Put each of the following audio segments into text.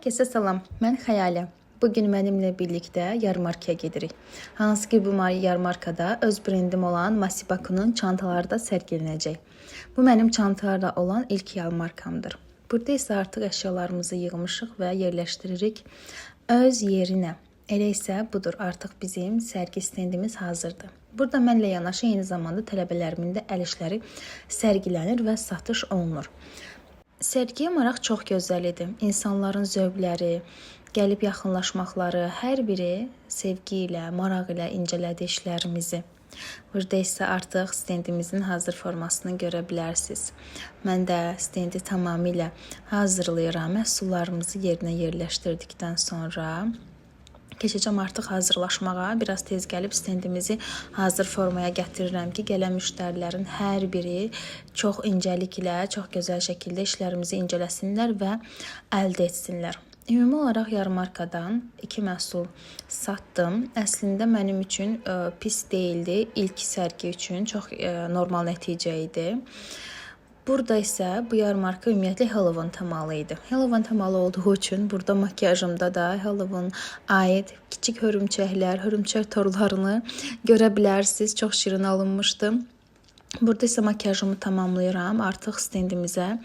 Herkese salam, mən Xəyalə. Bugün mənimlə birlikdə yarmarkaya gedirik. Hansı ki bu yarmarkada öz brendim olan Masibaku'nun çantaları da sərgilənəcək. Bu mənim çantalarla olan ilk yarmarkamdır. Burada isə artıq əşyalarımızı yığmışıq və yerləşdiririk öz yerinə. Elə isə budur, artıq bizim sərgi stendimiz hazırdır. Burada mənlə yanaşı eyni zamanda tələbələrimin də əl işləri sərgilənir və satış olunur. Sərgiyə maraq çox gözəl idi. İnsanların zövqləri, gəlib yaxınlaşmaqları, hər biri sevgi ilə, maraq ilə incələdi işlərimizi. Burada isə artıq stendimizin hazır formasını görə bilərsiniz. Mən də stendi tamamilə hazırlayıram. Məhsullarımızı yerinə yerləşdirdikdən sonra keçəcəm artıq hazırlaşmağa. Biraz tez gəlib stendimizi hazır formaya gətirirəm ki, gələn müştərilərin hər biri çox incəliklə, çox gözəl şəkildə işlərimizi incələsinlər və əldə etsinlər. Ümumi olaraq yarmarkadan 2 məhsul satdım. Əslində mənim üçün pis deyildi. İlk sərgi üçün çox normal nəticə idi. Burada isə bu yarmarka ümumiyyətlə Halloween temalı idi. Halloween temalı olduğu üçün burada makyajımda da Halloween aid kiçik hörümçəklər, hörümçək torlarını görə bilərsiniz. Çox şirin alınmışdı. Burada isə makyajımı tamamlayıram. Artıq stendimizə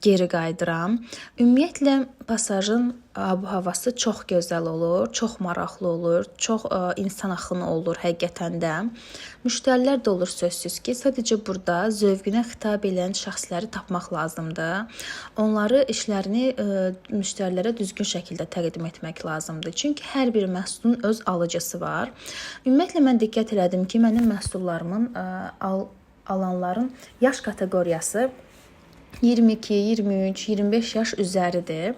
geri qayıdıram. Ümumiyyətlə pasajın havası çox gözəl olur, çox maraqlı olur, çox insan axını olur həqiqətən də. Müştərilər də olur sözsüz ki, sadəcə burada zövqünə xitab edən şəxsləri tapmaq lazımdır. Onları işlərini müştərilərə düzgün şəkildə təqdim etmək lazımdır. Çünki hər bir məhsulun öz alıcısı var. Ümumiyyətlə mən diqqət elədim ki, mənim məhsullarımın alanların yaş kateqoriyası 22, 23, 25 yaş üzəridir.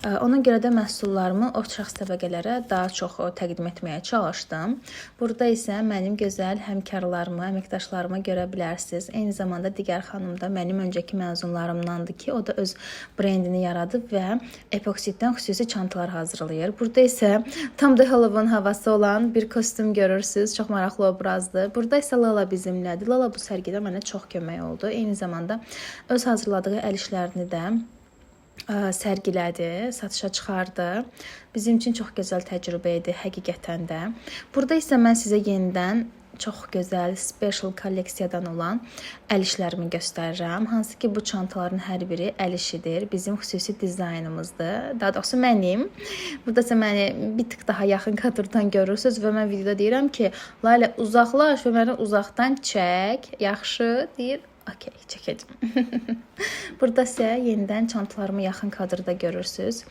Ona görə də məhsullarımı o şəxs təbəqələrə daha çox təqdim etməyə çalışdım. Burada isə mənim gözəl həmkarlarımı, əməkdaşlarımı görə bilərsiniz. Eyni zamanda digər xanım da mənim öncəki məzunlarımdandır ki, o da öz brendini yaradıb və epoksiddən xüsusi çantalar hazırlayır. Burada isə tam da Halloween havası olan bir kostyum görürsünüz. Çox maraqlı obrazdır. Burada isə Lala bizimlədir. Lala bu sərgidə mənə çox kömək oldu. Eyni zamanda öz hazırladığı əl işlərini də sərgilədi, satışa çıxardı. Bizim üçün çox gözəl təcrübə idi həqiqətən də. Burada isə mən sizə yenidən çox gözəl special kolleksiyadan olan əl işlərimi göstərirəm. Hansı ki bu çantaların hər biri əl işidir. Bizim xüsusi dizaynımızdır. Daha doğrusu mənim. Burada isə məni bir tık daha yaxın kadrdan görürsünüz və mən videoda deyirəm ki, Layla uzaqlaş və məni uzaqdan çək. Yaxşı deyir. Okey, çəkəcəm. Burada isə yenidən çantalarımı yaxın kadrda görürsünüz.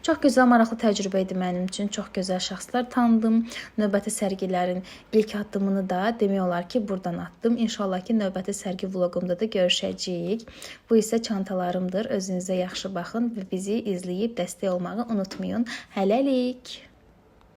Çox gözəl, maraqlı təcrübə idi mənim üçün. Çox gözəl şəxslər tanıdım. Növbəti sərgilərin ilk addımını da demək olar ki, buradan atdım. İnşallah ki, növbəti sərgi vloqumda da görüşəcəyik. Bu isə çantalarımdır. Özünüzə yaxşı baxın və bizi izləyib dəstək olmağı unutmayın. Hələlik.